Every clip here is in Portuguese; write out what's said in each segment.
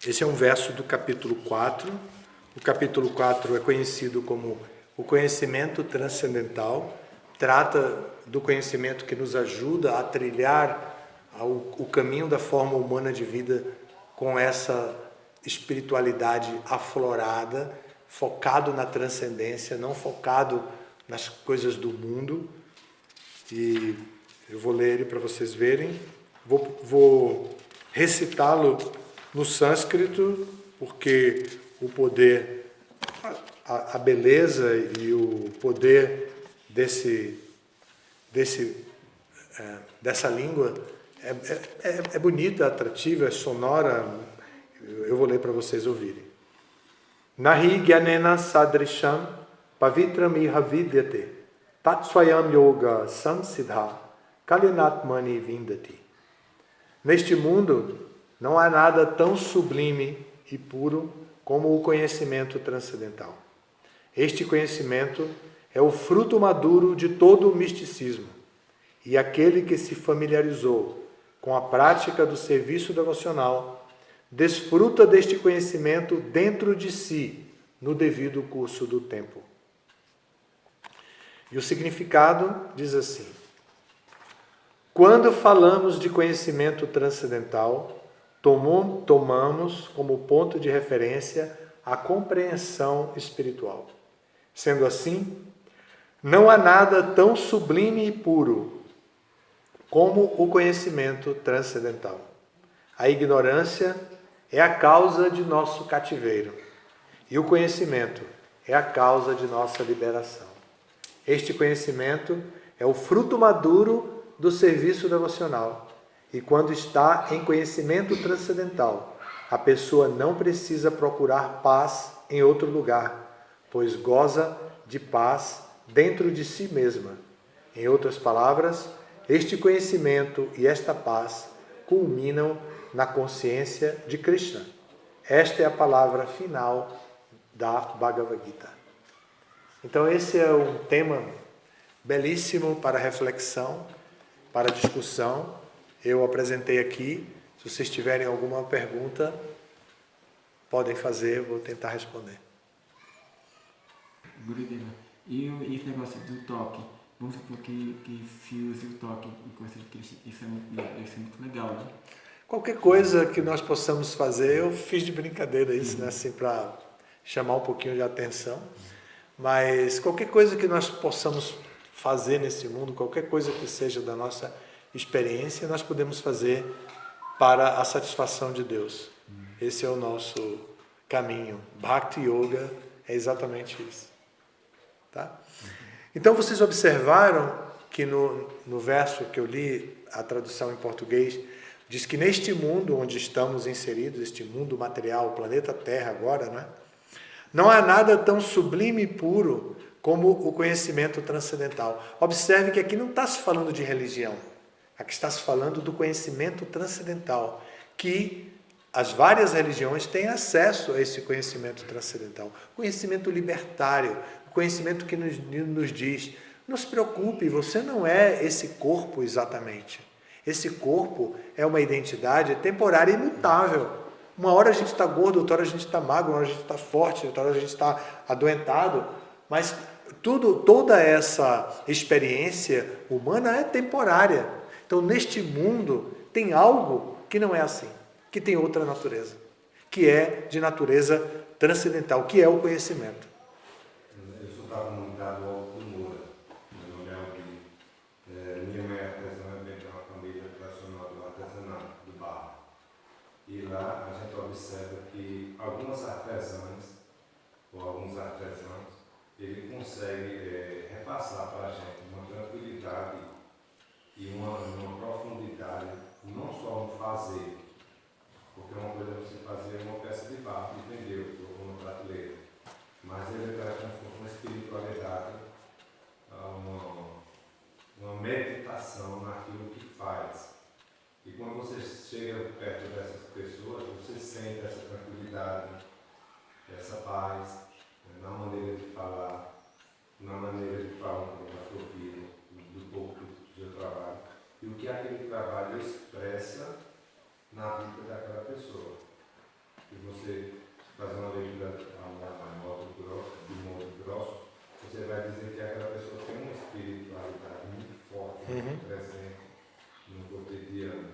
Esse é um verso do capítulo 4. O capítulo 4 é conhecido como o conhecimento transcendental. Trata do conhecimento que nos ajuda a trilhar o caminho da forma humana de vida com essa espiritualidade aflorada, focado na transcendência, não focado nas coisas do mundo. E eu vou ler ele para vocês verem. Vou recitá-lo no sânscrito, porque o poder, a beleza e o poder dessa língua é bonita, atrativa, é sonora. Eu vou ler para vocês ouvirem. Nahi gyanena sadrisham pavitram iha vidyate tatsvayam yoga samsiddha kalinatmani vindati. Neste mundo não há nada tão sublime e puro como o conhecimento transcendental. Este conhecimento é o fruto maduro de todo o misticismo, e aquele que se familiarizou com a prática do serviço devocional desfruta deste conhecimento dentro de si, no devido curso do tempo. E o significado diz assim: quando falamos de conhecimento transcendental, tomamos como ponto de referência a compreensão espiritual. Sendo assim, não há nada tão sublime e puro como o conhecimento transcendental. A ignorância é a causa de nosso cativeiro e o conhecimento é a causa de nossa liberação. Este conhecimento é o fruto maduro do serviço devocional. E quando está em conhecimento transcendental, a pessoa não precisa procurar paz em outro lugar, pois goza de paz dentro de si mesma. Em outras palavras, este conhecimento e esta paz culminam na consciência de Krishna. Esta é a palavra final da Bhagavad Gita. Então esse é um tema belíssimo para reflexão, para discussão. Eu apresentei aqui. Se vocês tiverem alguma pergunta, podem fazer, eu vou tentar responder. Gurudeva, e esse negócio do toque? Vamos supor que fuse o toque em coisa de Krishna. Isso é muito legal, né? Qualquer coisa que nós possamos fazer, eu fiz de brincadeira isso, né? Assim, para chamar um pouquinho de atenção. Mas qualquer coisa que nós possamos fazer nesse mundo, qualquer coisa que seja da nossa experiência, nós podemos fazer para a satisfação de Deus. Esse é o nosso caminho. Bhakti Yoga é exatamente isso. Tá? Então vocês observaram que no verso que eu li, a tradução em português, diz que neste mundo onde estamos inseridos, este mundo material, o planeta Terra agora, né? Não há nada tão sublime e puro como o conhecimento transcendental. Observe que aqui não está se falando de religião. Aqui está se falando do conhecimento transcendental, que as várias religiões têm acesso a esse conhecimento transcendental. Conhecimento libertário, conhecimento que nos diz, não se preocupe, você não é esse corpo exatamente. Esse corpo é uma identidade temporária e imutável. Uma hora a gente está gordo, outra hora a gente está magro, uma hora a gente está forte, outra hora a gente está adoentado, mas toda essa experiência humana é temporária. Então, neste mundo, tem algo que não é assim, que tem outra natureza, que é de natureza transcendental, que é o conhecimento. Eu sou da comunidade Alto do Moura, meu nome é Alvin. Minha mãe é artesã, vem de uma família tradicional do artesanato, do barro. E lá a gente observa que algumas artesãs, ou alguns artesãos, ele consegue repassar para a gente uma tranquilidade e uma profundidade, não só no fazer, porque uma coisa é você fazer uma peça de barro e vender ou uma prateleira, mas ele traz uma espiritualidade, uma meditação naquilo que faz. E quando você chega perto dessas pessoas, você sente essa tranquilidade, essa paz, na maneira de falar, na maneira de falar com o ouvido, do pouco que eu trabalho, e o que aquele trabalho expressa na vida daquela pessoa. Se você fazer uma leitura a modo grosso, de modo grosso, você vai dizer que aquela pessoa tem uma espiritualidade muito forte, muito presente no cotidiano.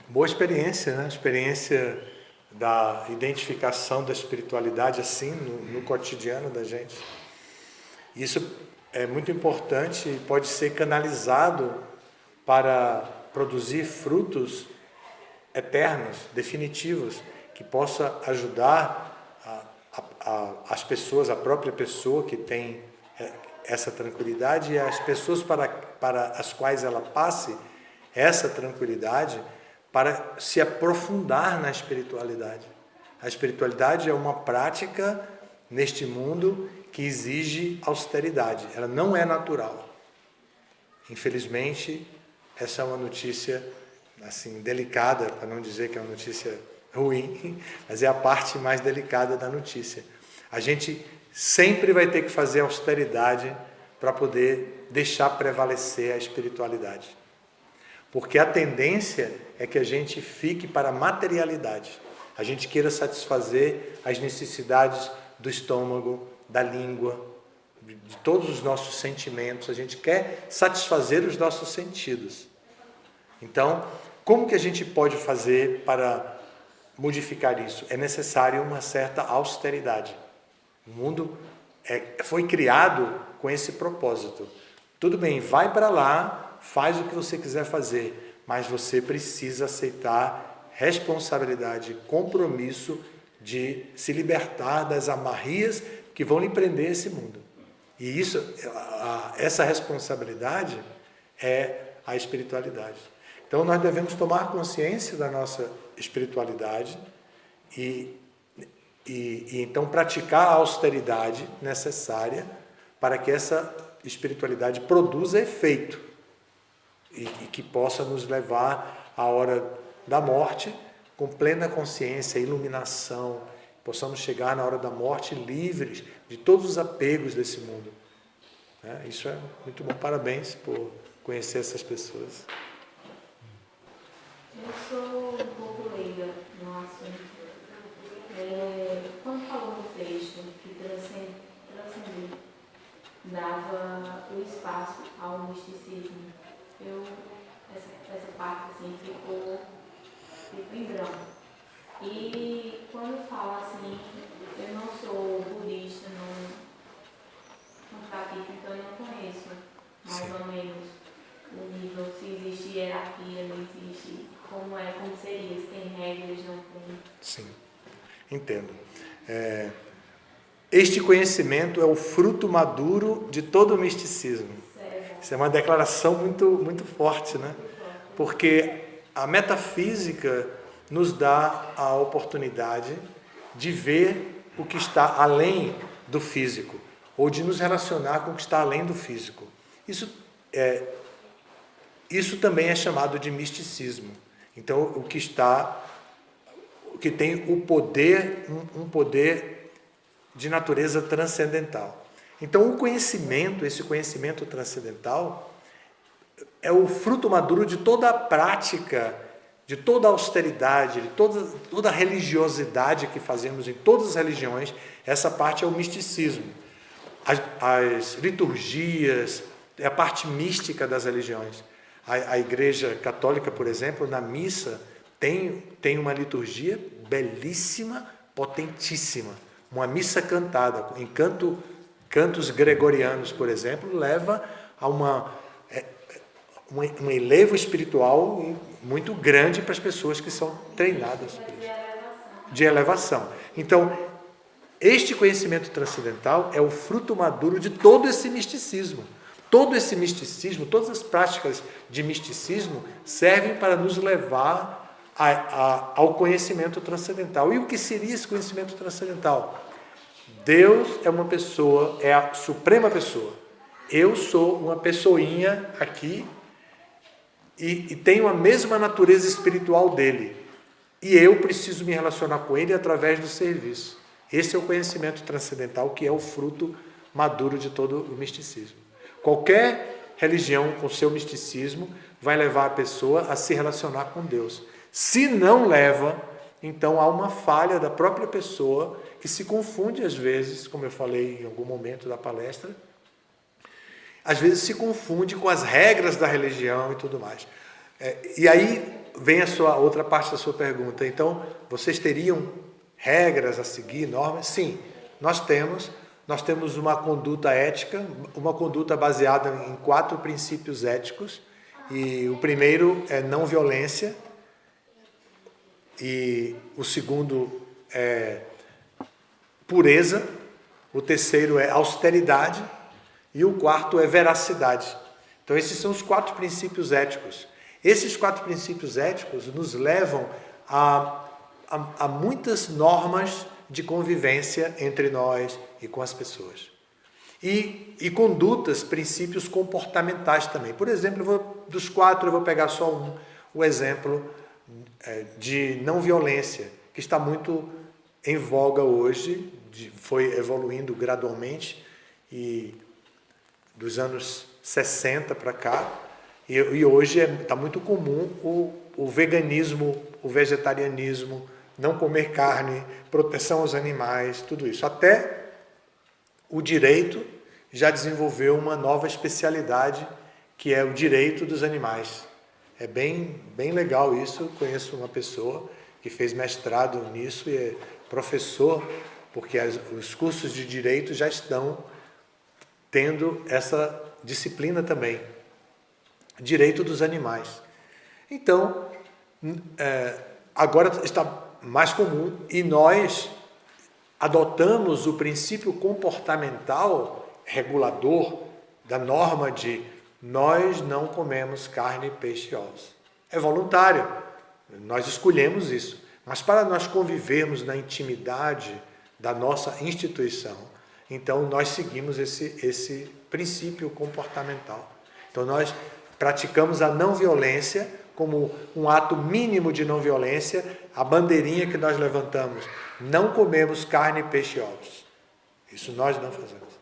Boa experiência, né? Experiência da identificação da espiritualidade assim no cotidiano da gente. Isso é muito importante e pode ser canalizado para produzir frutos eternos, definitivos, que possa ajudar as pessoas, a própria pessoa que tem essa tranquilidade e as pessoas para as quais ela passe essa tranquilidade, para se aprofundar na espiritualidade. A espiritualidade é uma prática neste mundo que exige austeridade. Ela não é natural. Infelizmente, essa é uma notícia assim delicada, para não dizer que é uma notícia ruim, mas é a parte mais delicada da notícia. A gente sempre vai ter que fazer austeridade para poder deixar prevalecer a espiritualidade. Porque a tendência é que a gente fique para a materialidade. A gente queira satisfazer as necessidades do estômago, da língua, de todos os nossos sentimentos. A gente quer satisfazer os nossos sentidos. Então, como que a gente pode fazer para modificar isso? É necessário uma certa austeridade. O mundo foi criado com esse propósito. Tudo bem, vai para lá, faz o que você quiser fazer, mas você precisa aceitar responsabilidade, compromisso de se libertar das amarrias que vão lhe prender esse mundo. E essa responsabilidade é a espiritualidade. Então nós devemos tomar consciência da nossa espiritualidade e então praticar a austeridade necessária para que essa espiritualidade produza efeito e que possa nos levar à hora da morte com plena consciência, iluminação, possamos chegar na hora da morte livres de todos os apegos desse mundo. Isso é muito bom. Parabéns por conhecer essas pessoas. Eu sou um pouco leiga no assunto. Quando falou no texto que transcender dava o espaço ao misticismo, essa parte assim ficou em branco. E quando fala assim, eu não sou budista, não pratico, então eu não conheço mais ou menos o nível, se existe hierarquia, não existe, como seria, se tem regras, não tem. Sim, entendo. Este conhecimento é o fruto maduro de todo o misticismo. Isso é uma declaração muito, muito forte, né? Porque a metafísica nos dá a oportunidade de ver o que está além do físico, ou de nos relacionar com o que está além do físico. Isso também é chamado de misticismo. Então, o que tem o poder, um poder de natureza transcendental. Então, esse conhecimento transcendental é o fruto maduro de toda a prática, de toda a austeridade, de toda a religiosidade que fazemos em todas as religiões. Essa parte é o misticismo. As liturgias, é a parte mística das religiões. A Igreja Católica, por exemplo, na missa, tem uma liturgia belíssima, potentíssima. Uma missa cantada, em cantos gregorianos, por exemplo, leva a um elevo espiritual muito grande para as pessoas que são treinadas por isso. De elevação. Então, este conhecimento transcendental é o fruto maduro de todo esse misticismo. Todo esse misticismo, todas as práticas de misticismo servem para nos levar ao conhecimento transcendental. E o que seria esse conhecimento transcendental? Deus é uma pessoa, é a suprema pessoa. Eu sou uma pessoinha aqui e tenho a mesma natureza espiritual dele. E eu preciso me relacionar com ele através do serviço. Esse é o conhecimento transcendental, que é o fruto maduro de todo o misticismo. Qualquer religião com seu misticismo vai levar a pessoa a se relacionar com Deus. Se não leva, então há uma falha da própria pessoa que se confunde às vezes, como eu falei em algum momento da palestra, às vezes se confunde com as regras da religião e tudo mais. E aí vem a sua outra parte da sua pergunta. Então, vocês teriam regras a seguir, normas? Sim, nós temos uma conduta ética, uma conduta baseada em 4 princípios éticos. E o primeiro é não violência, e o segundo é pureza, o terceiro é austeridade e o quarto é veracidade. Então esses são os 4 princípios éticos. Esses 4 princípios éticos nos levam a muitas normas de convivência entre nós e com as pessoas. E condutas, princípios comportamentais também. Por exemplo, dos 4 eu vou pegar só o exemplo de não violência, que está muito em voga hoje, foi evoluindo gradualmente, e dos anos 60 para cá, e hoje está muito comum o veganismo, o vegetarianismo, não comer carne, proteção aos animais, tudo isso. Até o direito já desenvolveu uma nova especialidade, que é o direito dos animais. É bem legal isso. Eu conheço uma pessoa que fez mestrado nisso e é professor, porque os cursos de direito já estão tendo essa disciplina também. Direito dos animais. Então, agora está mais comum e nós adotamos o princípio comportamental regulador da norma de nós não comemos carne, peixe e ovos. É voluntário, nós escolhemos isso. Mas para nós convivermos na intimidade da nossa instituição, então nós seguimos esse princípio comportamental. Então nós praticamos a não violência como um ato mínimo de não violência, a bandeirinha que nós levantamos. Não comemos carne, peixe e ovos. Isso nós não fazemos.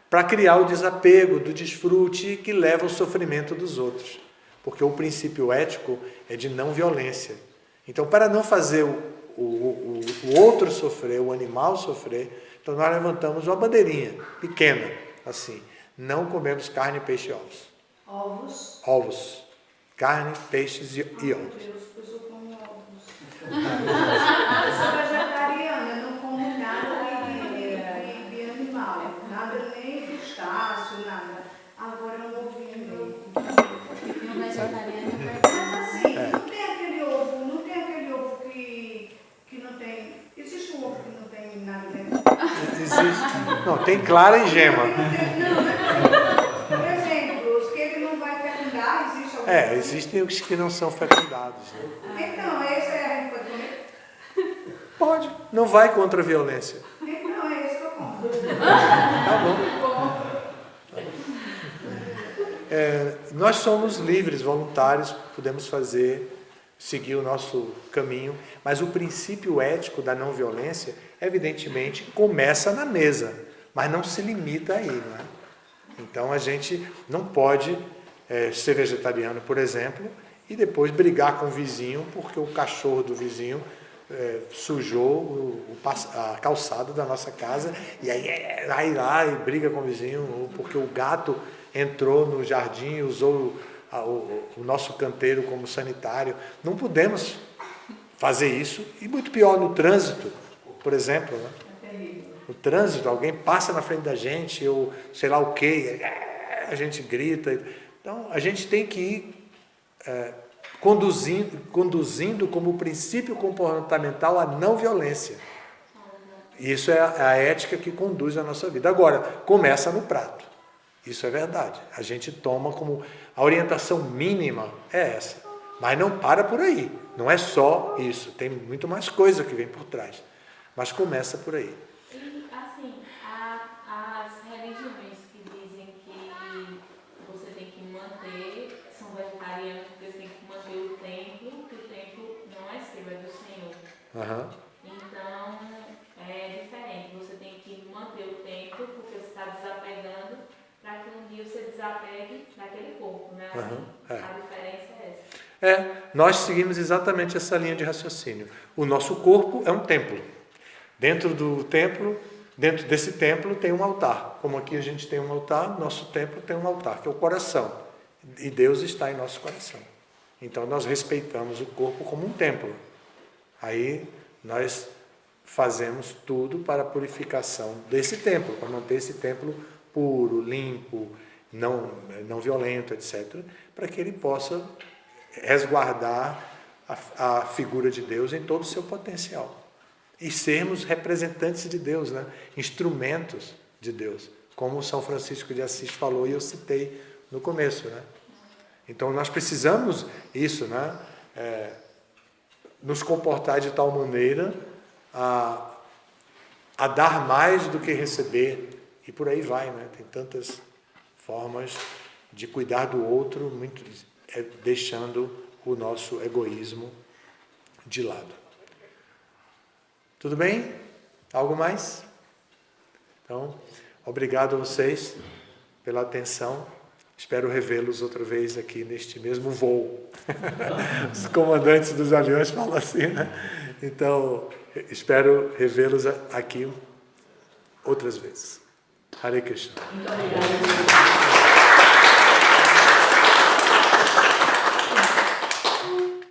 Para criar o desapego do desfrute que leva ao sofrimento dos outros. Porque o princípio ético é de não violência. Então, para não fazer o outro sofrer, o animal sofrer, então nós levantamos uma bandeirinha pequena, assim. Não comemos carne, peixe e ovos. Ovos? Ovos. Carne, peixes e ovos. Meu Deus, eu só como ovos. Eu sou vegetariana, não como nada de animal. Nada, nem crustáceo, nada. Agora um ovinho. Um vegetariano Mas assim, não tem aquele ovo que não tem. Existe um ovo que não tem nada dentro? Existe. Não, tem clara e gema. Por exemplo, os que ele não vai fecundar, existe algum? Existem os que não são fecundados. Né? Então, esse a gente pode comer? Pode. Não vai contra a violência. Então, é esse que eu como. Tá bom. Nós somos livres, voluntários, podemos seguir o nosso caminho, mas o princípio ético da não violência, evidentemente, começa na mesa, mas não se limita aí, não é? Então a gente não pode ser vegetariano, por exemplo, e depois brigar com o vizinho porque o cachorro do vizinho sujou a calçada da nossa casa, e aí vai lá e briga com o vizinho, ou porque o gato entrou no jardim e usou o nosso canteiro como sanitário. Não podemos fazer isso, e muito pior no trânsito, por exemplo. Né? No trânsito, alguém passa na frente da gente, ou sei lá o quê, a gente grita. Então, a gente tem que ir conduzindo como princípio comportamental a não violência. E isso é a ética que conduz a nossa vida. Agora, começa no prato. Isso é verdade. A gente toma como a orientação mínima é essa. Mas não para por aí. Não é só isso. Tem muito mais coisa que vem por trás. Mas começa por aí. E, assim, as religiões que dizem que você tem que manter, são vegetarianos porque você tem que manter o templo, que o templo não é seu, é do Senhor. Uhum. Então, é diferente. Você tem que manter o templo porque você está desapegando para que um dia você desapegue daquele corpo, né? Assim, a diferença é essa. nós seguimos exatamente essa linha de raciocínio. O nosso corpo é um templo. Dentro desse templo tem um altar. Como aqui a gente tem um altar, nosso templo tem um altar, que é o coração. E Deus está em nosso coração. Então nós respeitamos o corpo como um templo. Aí nós fazemos tudo para a purificação desse templo, para manter esse templo puro, limpo, não violento, etc., para que ele possa resguardar a figura de Deus em todo o seu potencial. E sermos representantes de Deus, né? Instrumentos de Deus, como São Francisco de Assis falou e eu citei no começo, né? Então nós precisamos isso, né? Nos comportar de tal maneira a dar mais do que receber, e por aí vai, né? Tem tantas formas de cuidar do outro, deixando o nosso egoísmo de lado. Tudo bem? Algo mais? Então, obrigado a vocês pela atenção. Espero revê-los outra vez aqui neste mesmo voo. Os comandantes dos aviões falam assim, né? Então, espero revê-los aqui outras vezes. Hare Krishna. Muito obrigada.